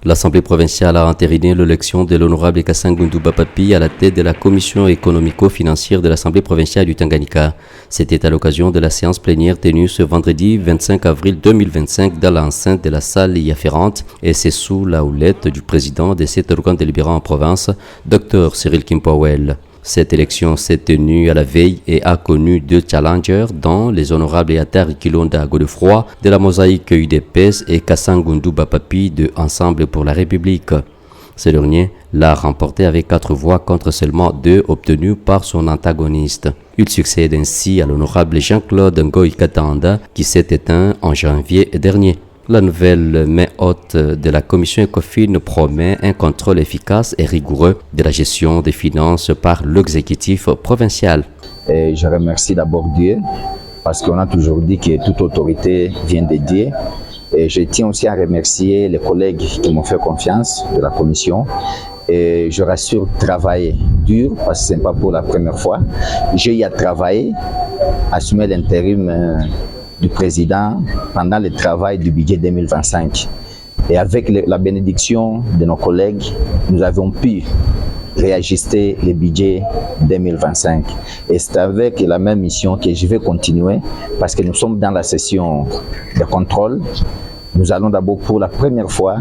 L'Assemblée provinciale a entériné l'élection de l'honorable Kassangundu Bapapi à la tête de la commission économico-financière de l'Assemblée provinciale du Tanganyika. C'était à l'occasion de la séance plénière tenue ce vendredi 25 avril 2025 dans l'enceinte de la salle y afférente, et c'est sous la houlette du président de cet organe délibérant en province, Dr Cyril Kimpawel. Cette élection s'est tenue à la veille et a connu deux challengers, dont les honorables Yatar Kilonda Godefroy de la mosaïque UDPS et Kassangundu Bapapi de Ensemble pour la République. Ce dernier l'a remporté avec 4 voix contre seulement 2 obtenues par son antagoniste. Il succède ainsi à l'honorable Jean-Claude Ngoï Katanda qui s'est éteint en janvier dernier. La nouvelle main haute de la commission ECOFIN promet un contrôle efficace et rigoureux de la gestion des finances par l'exécutif provincial. Et je remercie d'abord Dieu parce qu'on a toujours dit que toute autorité vient de Dieu. Et je tiens aussi à remercier les collègues qui m'ont fait confiance de la commission. Et je rassure, travailler dur parce que ce n'est pas pour la première fois. J'ai eu à travailler, assumer l'intérim du président pendant le travail du budget 2025. Et avec la bénédiction de nos collègues, nous avons pu réajuster le budget 2025. Et c'est avec la même mission que je vais continuer parce que nous sommes dans la session de contrôle. Nous allons d'abord pour la première fois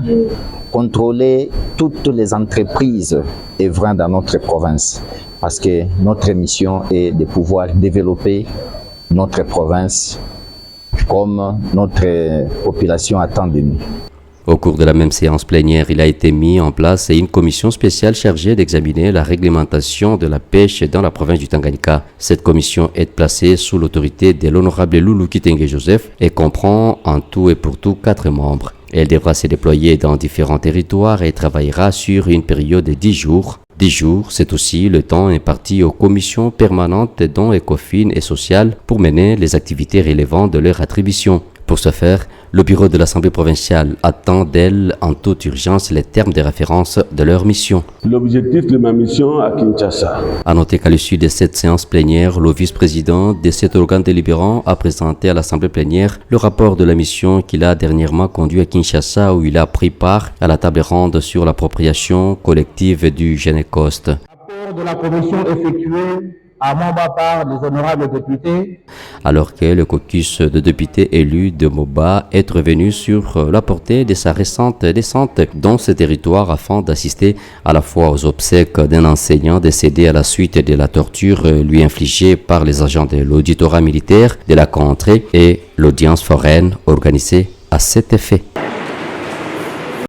contrôler toutes les entreprises œuvrant dans notre province parce que notre mission est de pouvoir développer notre province comme notre population attend de nous. Au cours de la même séance plénière, il a été mis en place une commission spéciale chargée d'examiner la réglementation de la pêche dans la province du Tanganyika. Cette commission est placée sous l'autorité de l'honorable Loulou Kitenge Joseph et comprend en tout et pour tout 4 membres. Elle devra se déployer dans différents territoires et travaillera sur une période de 10 jours. 10 jours, c'est aussi le temps imparti aux commissions permanentes dont ECOFIN et sociales pour mener les activités relevant de leur attribution. Pour ce faire, le bureau de l'Assemblée provinciale attend d'elle en toute urgence les termes de référence de leur mission. L'objectif de ma mission à Kinshasa. À noter qu'à l'issue de cette séance plénière, le vice-président de cet organe délibérant a présenté à l'Assemblée plénière le rapport de la mission qu'il a dernièrement conduit à Kinshasa où il a pris part à la table ronde sur l'appropriation collective du Génécoste. Rapport de la commission effectuée à Moba par les honorables députés. Alors que le caucus de députés élus de Moba est revenu sur la portée de sa récente descente dans ce territoire afin d'assister à la fois aux obsèques d'un enseignant décédé à la suite de la torture lui infligée par les agents de l'auditorat militaire de la contrée et l'audience foraine organisée à cet effet.